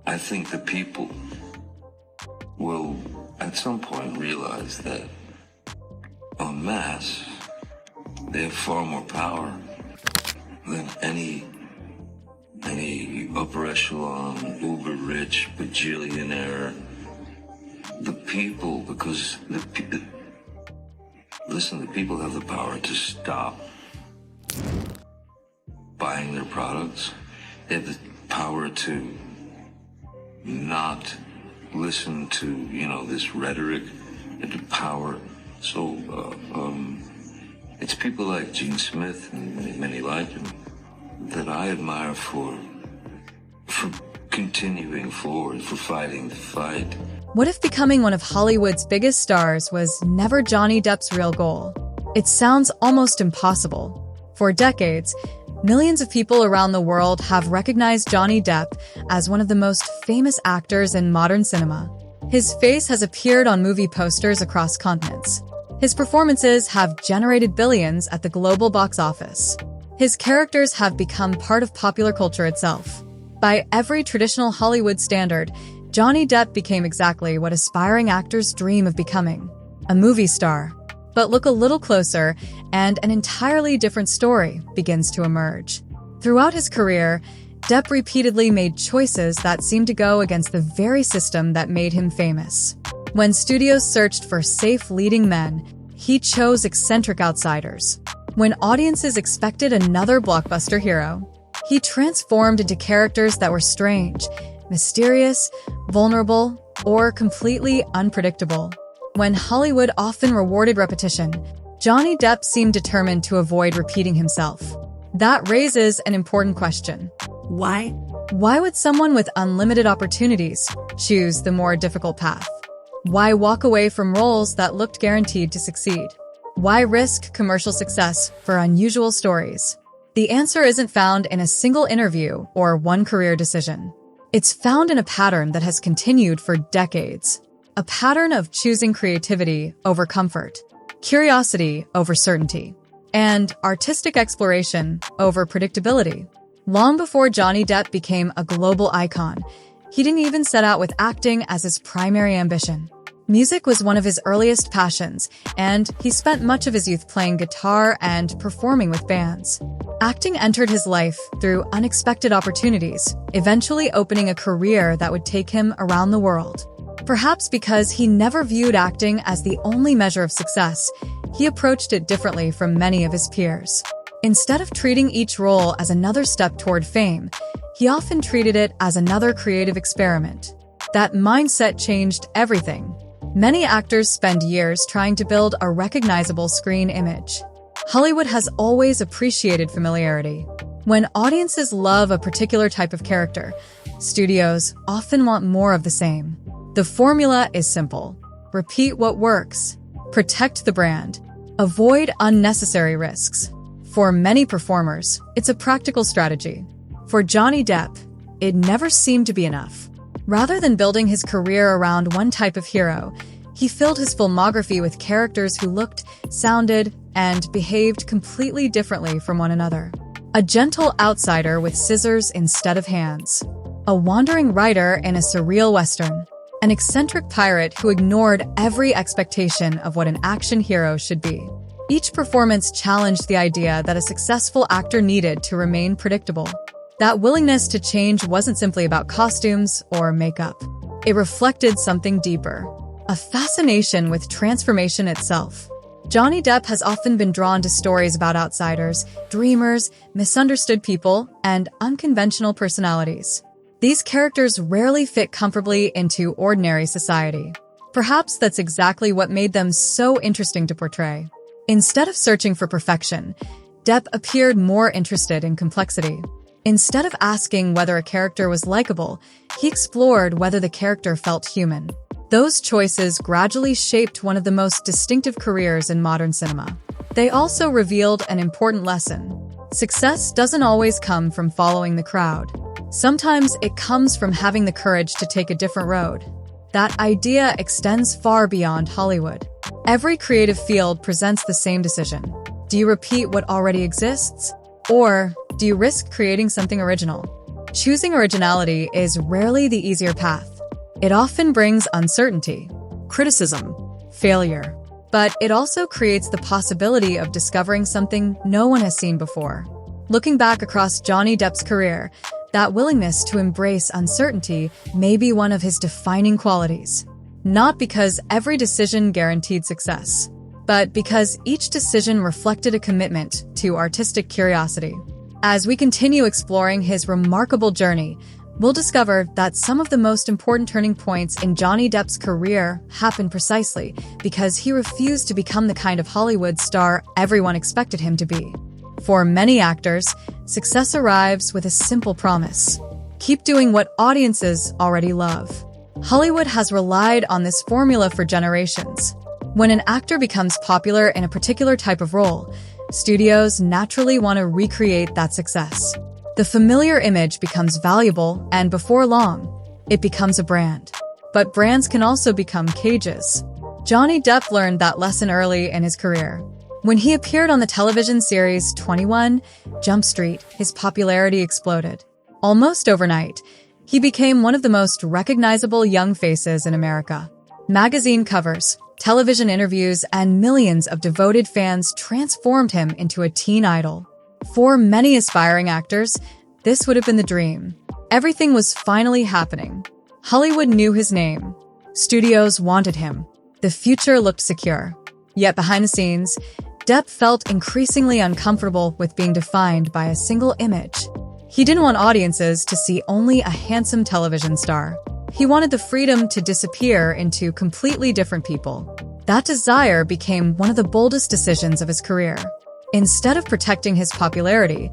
I think the people will at some point realize that en masse, they have far more power than any upper echelon, uber rich, bajillionaire. The people, because listen, the people have the power to stop buying their products. They have the power to not listen to, this rhetoric, and the power. So, it's people like Gene Smith and many like him that I admire for continuing forward, for fighting the fight. What if becoming one of Hollywood's biggest stars was never Johnny Depp's real goal? It sounds almost impossible. For decades, millions of people around the world have recognized Johnny Depp as one of the most famous actors in modern cinema. His face has appeared on movie posters across continents. His performances have generated billions at the global box office. His characters have become part of popular culture itself. By every traditional Hollywood standard, Johnny Depp became exactly what aspiring actors dream of becoming: a movie star. But look a little closer, and an entirely different story begins to emerge. Throughout his career, Depp repeatedly made choices that seemed to go against the very system that made him famous. When studios searched for safe leading men, he chose eccentric outsiders. When audiences expected another blockbuster hero, he transformed into characters that were strange, mysterious, vulnerable, or completely unpredictable. When Hollywood often rewarded repetition, Johnny Depp seemed determined to avoid repeating himself. That raises an important question. Why? Why would someone with unlimited opportunities choose the more difficult path? Why walk away from roles that looked guaranteed to succeed? Why risk commercial success for unusual stories? The answer isn't found in a single interview or one career decision. It's found in a pattern that has continued for decades. A pattern of choosing creativity over comfort, curiosity over certainty, and artistic exploration over predictability. Long before Johnny Depp became a global icon, he didn't even set out with acting as his primary ambition. Music was one of his earliest passions, and he spent much of his youth playing guitar and performing with bands. Acting entered his life through unexpected opportunities, eventually opening a career that would take him around the world. Perhaps because he never viewed acting as the only measure of success, he approached it differently from many of his peers. Instead of treating each role as another step toward fame, he often treated it as another creative experiment. That mindset changed everything. Many actors spend years trying to build a recognizable screen image. Hollywood has always appreciated familiarity. When audiences love a particular type of character, studios often want more of the same. The formula is simple. Repeat what works. Protect the brand. Avoid unnecessary risks. For many performers, it's a practical strategy. For Johnny Depp, it never seemed to be enough. Rather than building his career around one type of hero, he filled his filmography with characters who looked, sounded, and behaved completely differently from one another. A gentle outsider with scissors instead of hands. A wandering writer in a surreal western. An eccentric pirate who ignored every expectation of what an action hero should be. Each performance challenged the idea that a successful actor needed to remain predictable. That willingness to change wasn't simply about costumes or makeup. It reflected something deeper. A fascination with transformation itself. Johnny Depp has often been drawn to stories about outsiders, dreamers, misunderstood people, and unconventional personalities. These characters rarely fit comfortably into ordinary society. Perhaps that's exactly what made them so interesting to portray. Instead of searching for perfection, Depp appeared more interested in complexity. Instead of asking whether a character was likable, he explored whether the character felt human. Those choices gradually shaped one of the most distinctive careers in modern cinema. They also revealed an important lesson. Success doesn't always come from following the crowd. Sometimes it comes from having the courage to take a different road. That idea extends far beyond Hollywood. Every creative field presents the same decision. Do you repeat what already exists? Or do you risk creating something original? Choosing originality is rarely the easier path. It often brings uncertainty, criticism, failure. But it also creates the possibility of discovering something no one has seen before. Looking back across Johnny Depp's career, that willingness to embrace uncertainty may be one of his defining qualities. Not because every decision guaranteed success, but because each decision reflected a commitment to artistic curiosity. As we continue exploring his remarkable journey, we'll discover that some of the most important turning points in Johnny Depp's career happened precisely because he refused to become the kind of Hollywood star everyone expected him to be. For many actors, success arrives with a simple promise: keep doing what audiences already love. Hollywood has relied on this formula for generations. When an actor becomes popular in a particular type of role, studios naturally want to recreate that success. The familiar image becomes valuable, and before long, it becomes a brand. But brands can also become cages. Johnny Depp learned that lesson early in his career. When he appeared on the television series 21 Jump Street, his popularity exploded. Almost overnight, he became one of the most recognizable young faces in America. Magazine covers, television interviews, and millions of devoted fans transformed him into a teen idol. For many aspiring actors, this would have been the dream. Everything was finally happening. Hollywood knew his name. Studios wanted him. The future looked secure. Yet behind the scenes, Depp felt increasingly uncomfortable with being defined by a single image. He didn't want audiences to see only a handsome television star. He wanted the freedom to disappear into completely different people. That desire became one of the boldest decisions of his career. Instead of protecting his popularity,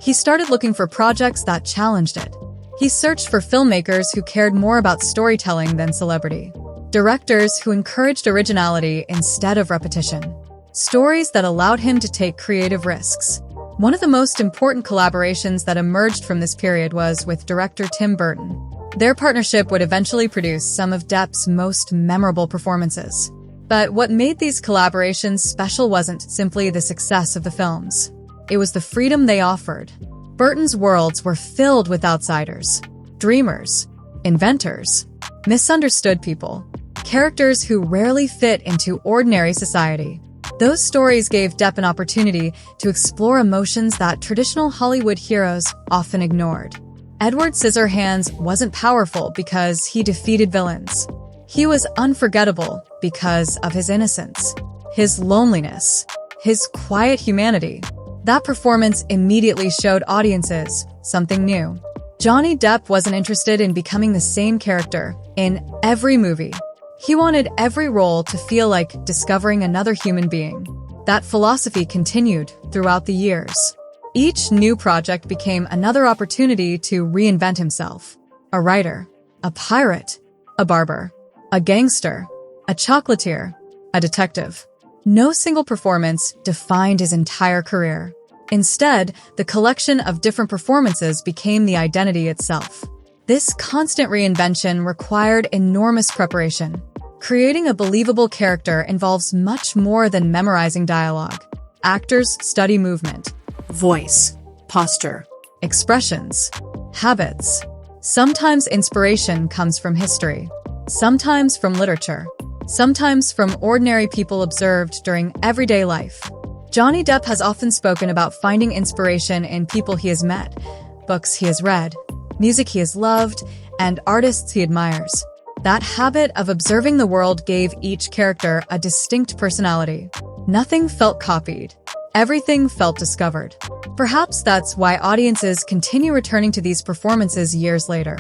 he started looking for projects that challenged it. He searched for filmmakers who cared more about storytelling than celebrity, directors who encouraged originality instead of repetition, stories that allowed him to take creative risks. One of the most important collaborations that emerged from this period was with director Tim Burton. Their partnership would eventually produce some of Depp's most memorable performances. But what made these collaborations special wasn't simply the success of the films. It was the freedom they offered. Burton's worlds were filled with outsiders, dreamers, inventors, misunderstood people, characters who rarely fit into ordinary society. Those stories gave Depp an opportunity to explore emotions that traditional Hollywood heroes often ignored. Edward Scissorhands wasn't powerful because he defeated villains. He was unforgettable because of his innocence, his loneliness, his quiet humanity. That performance immediately showed audiences something new. Johnny Depp wasn't interested in becoming the same character in every movie. He wanted every role to feel like discovering another human being. That philosophy continued throughout the years. Each new project became another opportunity to reinvent himself. A writer, a pirate, a barber, a gangster, a chocolatier, a detective. No single performance defined his entire career. Instead, the collection of different performances became the identity itself. This constant reinvention required enormous preparation. Creating a believable character involves much more than memorizing dialogue. Actors study movement, voice, posture, expressions, habits. Sometimes inspiration comes from history, sometimes from literature, sometimes from ordinary people observed during everyday life. Johnny Depp has often spoken about finding inspiration in people he has met, books he has read, music he has loved, and artists he admires. That habit of observing the world gave each character a distinct personality. Nothing felt copied. Everything felt discovered. Perhaps that's why audiences continue returning to these performances years later.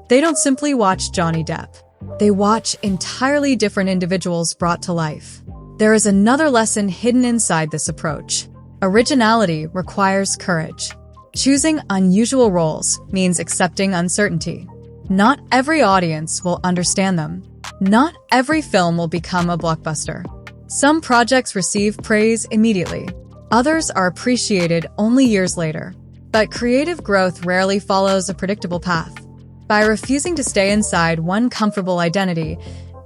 They don't simply watch Johnny Depp. They watch entirely different individuals brought to life. There is another lesson hidden inside this approach. Originality requires courage. Choosing unusual roles means accepting uncertainty. Not every audience will understand them. Not every film will become a blockbuster. Some projects receive praise immediately. Others are appreciated only years later. But creative growth rarely follows a predictable path. By refusing to stay inside one comfortable identity,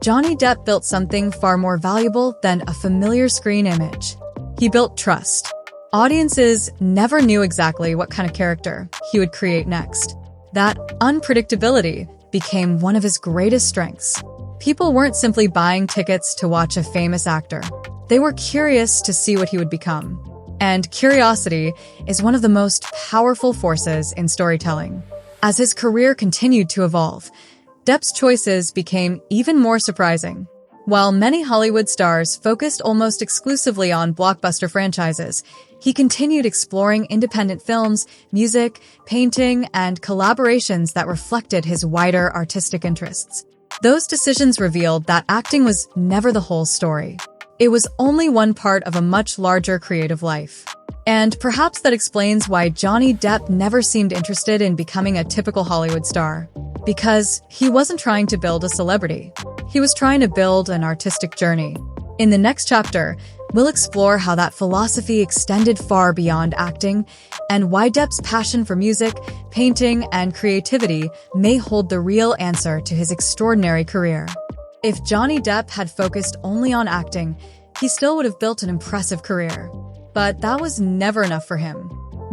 Johnny Depp built something far more valuable than a familiar screen image. He built trust. Audiences never knew exactly what kind of character he would create next. That unpredictability became one of his greatest strengths. People weren't simply buying tickets to watch a famous actor. They were curious to see what he would become. And curiosity is one of the most powerful forces in storytelling. As his career continued to evolve, Depp's choices became even more surprising. While many Hollywood stars focused almost exclusively on blockbuster franchises, he continued exploring independent films, music, painting, and collaborations that reflected his wider artistic interests. Those decisions revealed that acting was never the whole story. It was only one part of a much larger creative life. And perhaps that explains why Johnny Depp never seemed interested in becoming a typical Hollywood star. Because he wasn't trying to build a celebrity. He was trying to build an artistic journey. In the next chapter, we'll explore how that philosophy extended far beyond acting and why Depp's passion for music, painting, and creativity may hold the real answer to his extraordinary career. If Johnny Depp had focused only on acting, he still would have built an impressive career. But that was never enough for him.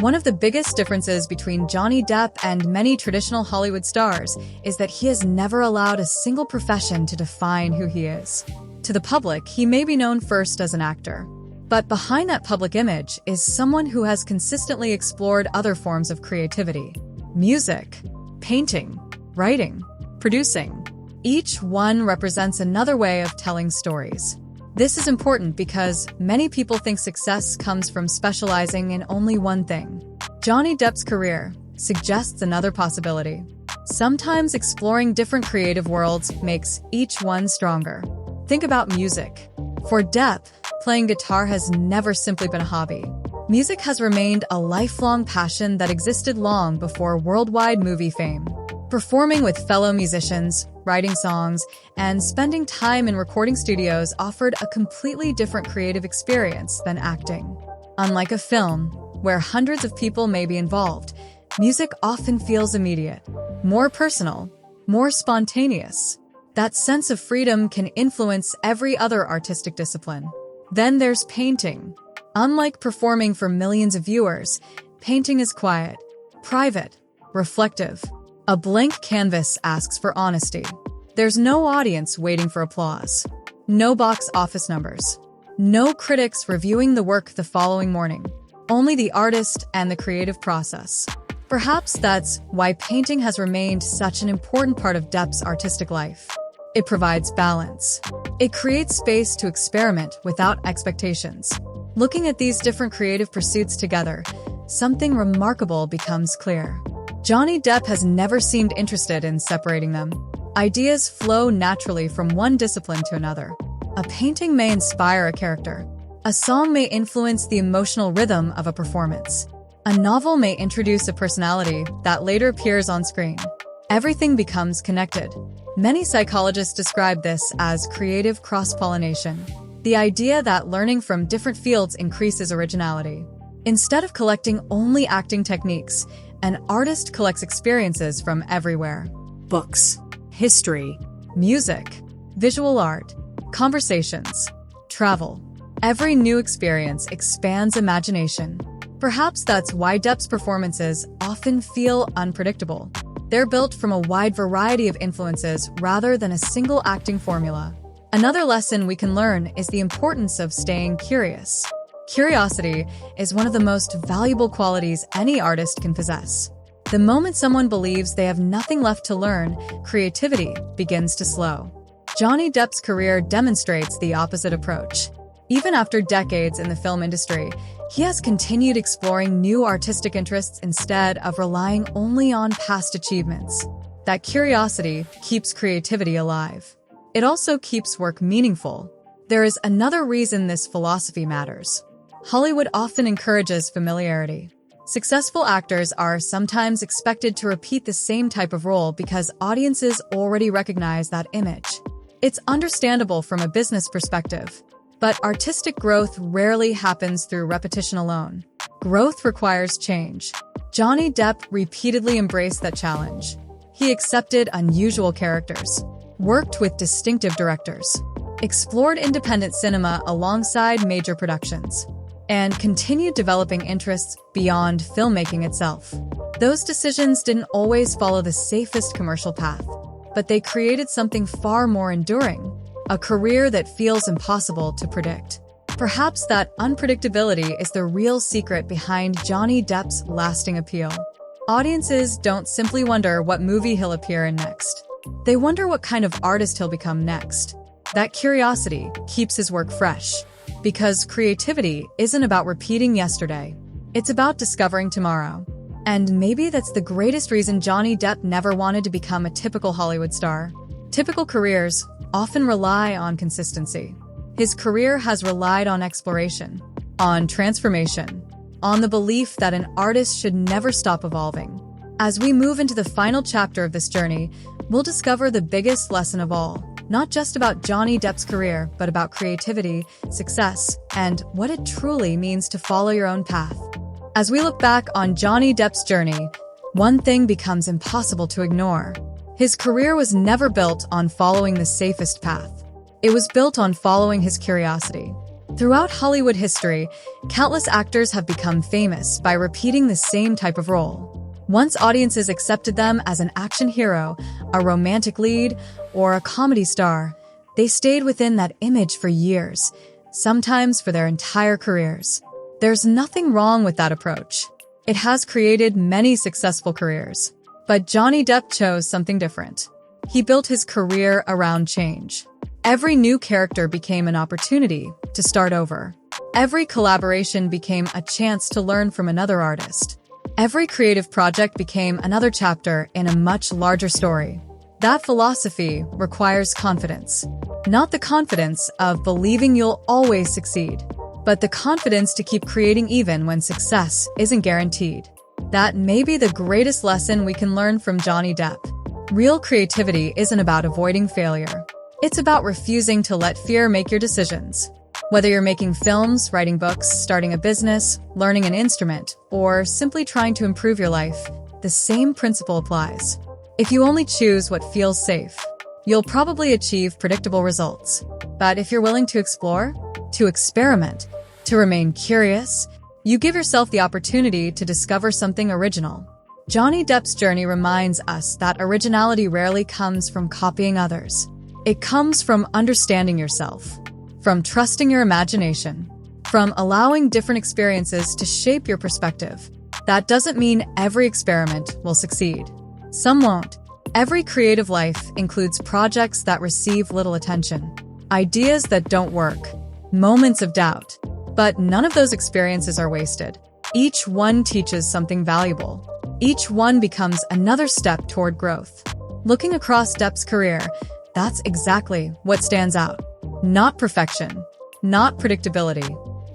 One of the biggest differences between Johnny Depp and many traditional Hollywood stars is that he has never allowed a single profession to define who he is. To the public, he may be known first as an actor. But behind that public image is someone who has consistently explored other forms of creativity. Music, painting, writing, producing. Each one represents another way of telling stories. This is important because many people think success comes from specializing in only one thing. Johnny Depp's career suggests another possibility. Sometimes exploring different creative worlds makes each one stronger. Think about music. For Depp, playing guitar has never simply been a hobby. Music has remained a lifelong passion that existed long before worldwide movie fame. Performing with fellow musicians, writing songs, and spending time in recording studios offered a completely different creative experience than acting. Unlike a film, where hundreds of people may be involved, music often feels immediate, more personal, more spontaneous. That sense of freedom can influence every other artistic discipline. Then there's painting. Unlike performing for millions of viewers, painting is quiet, private, reflective. A blank canvas asks for honesty. There's no audience waiting for applause. No box office numbers. No critics reviewing the work the following morning. Only the artist and the creative process. Perhaps that's why painting has remained such an important part of Depp's artistic life. It provides balance. It creates space to experiment without expectations. Looking at these different creative pursuits together, something remarkable becomes clear. Johnny Depp has never seemed interested in separating them. Ideas flow naturally from one discipline to another. A painting may inspire a character. A song may influence the emotional rhythm of a performance. A novel may introduce a personality that later appears on screen. Everything becomes connected. Many psychologists describe this as creative cross-pollination, the idea that learning from different fields increases originality. Instead of collecting only acting techniques, an artist collects experiences from everywhere. Books, history, music, visual art, conversations, travel. Every new experience expands imagination. Perhaps that's why Depp's performances often feel unpredictable. They're built from a wide variety of influences rather than a single acting formula. Another lesson we can learn is the importance of staying curious. Curiosity is one of the most valuable qualities any artist can possess. The moment someone believes they have nothing left to learn, creativity begins to slow. Johnny Depp's career demonstrates the opposite approach. Even after decades in the film industry, he has continued exploring new artistic interests instead of relying only on past achievements. That curiosity keeps creativity alive. It also keeps work meaningful. There is another reason this philosophy matters. Hollywood often encourages familiarity. Successful actors are sometimes expected to repeat the same type of role because audiences already recognize that image. It's understandable from a business perspective, but artistic growth rarely happens through repetition alone. Growth requires change. Johnny Depp repeatedly embraced that challenge. He accepted unusual characters, worked with distinctive directors, explored independent cinema alongside major productions. and continued developing interests beyond filmmaking itself. Those decisions didn't always follow the safest commercial path, but they created something far more enduring, a career that feels impossible to predict. Perhaps that unpredictability is the real secret behind Johnny Depp's lasting appeal. Audiences don't simply wonder what movie he'll appear in next. They wonder what kind of artist he'll become next. That curiosity keeps his work fresh, because creativity isn't about repeating yesterday. It's about discovering tomorrow. And maybe that's the greatest reason Johnny Depp never wanted to become a typical Hollywood star. Typical careers often rely on consistency. His career has relied on exploration, on transformation, on the belief that an artist should never stop evolving. As we move into the final chapter of this journey, we'll discover the biggest lesson of all, not just about Johnny Depp's career, but about creativity, success, and what it truly means to follow your own path. As we look back on Johnny Depp's journey, one thing becomes impossible to ignore. His career was never built on following the safest path. It was built on following his curiosity. Throughout Hollywood history, countless actors have become famous by repeating the same type of role. Once audiences accepted them as an action hero, a romantic lead, or a comedy star, they stayed within that image for years, sometimes for their entire careers. There's nothing wrong with that approach. It has created many successful careers. But Johnny Depp chose something different. He built his career around change. Every new character became an opportunity to start over. Every collaboration became a chance to learn from another artist. Every creative project became another chapter in a much larger story. That philosophy requires confidence. Not the confidence of believing you'll always succeed, but the confidence to keep creating even when success isn't guaranteed. That may be the greatest lesson we can learn from Johnny Depp. Real creativity isn't about avoiding failure. It's about refusing to let fear make your decisions. Whether you're making films, writing books, starting a business, learning an instrument, or simply trying to improve your life, the same principle applies. If you only choose what feels safe, you'll probably achieve predictable results. But if you're willing to explore, to experiment, to remain curious, you give yourself the opportunity to discover something original. Johnny Depp's journey reminds us that originality rarely comes from copying others. It comes from understanding yourself, from trusting your imagination, from allowing different experiences to shape your perspective. That doesn't mean every experiment will succeed. Some won't. Every creative life includes projects that receive little attention, ideas that don't work, moments of doubt. But none of those experiences are wasted. Each one teaches something valuable. Each one becomes another step toward growth. Looking across Depp's career, that's exactly what stands out. Not perfection, not predictability,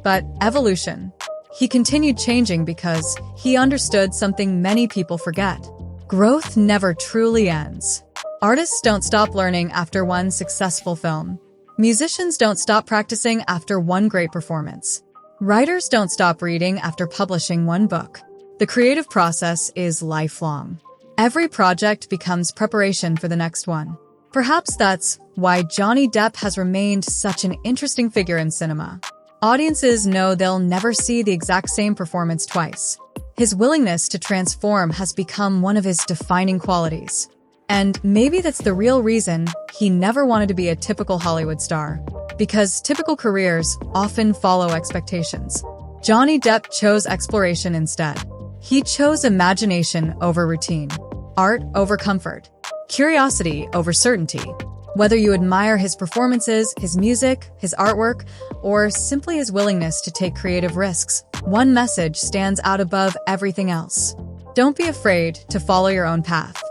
but evolution. He continued changing because he understood something many people forget. Growth never truly ends. Artists don't stop learning after one successful film. Musicians don't stop practicing after one great performance. Writers don't stop reading after publishing one book. The creative process is lifelong. Every project becomes preparation for the next one. Perhaps that's why Johnny Depp has remained such an interesting figure in cinema. Audiences know they'll never see the exact same performance twice. His willingness to transform has become one of his defining qualities. And maybe that's the real reason he never wanted to be a typical Hollywood star. Because typical careers often follow expectations. Johnny Depp chose exploration instead. He chose imagination over routine, art over comfort, curiosity over certainty. Whether you admire his performances, his music, his artwork, or simply his willingness to take creative risks, one message stands out above everything else. Don't be afraid to follow your own path.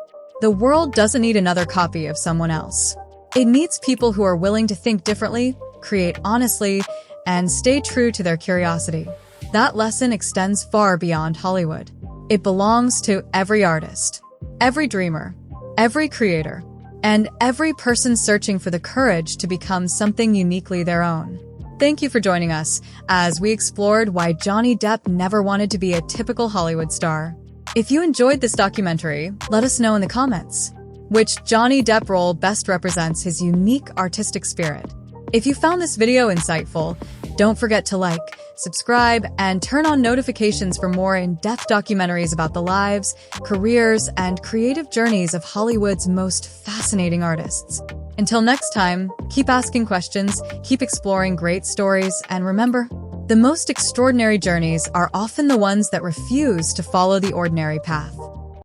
The world doesn't need another copy of someone else. It needs people who are willing to think differently, create honestly, and stay true to their curiosity. That lesson extends far beyond Hollywood. It belongs to every artist, every dreamer, every creator, and every person searching for the courage to become something uniquely their own. Thank you for joining us as we explored why Johnny Depp never wanted to be a typical Hollywood star. If you enjoyed this documentary, let us know in the comments which Johnny Depp role best represents his unique artistic spirit. If you found this video insightful, Don't forget to like, subscribe, and turn on notifications for more in-depth documentaries about the lives, careers, and creative journeys of Hollywood's most fascinating artists. Until next time, keep asking questions, keep exploring great stories, and remember, the most extraordinary journeys are often the ones that refuse to follow the ordinary path.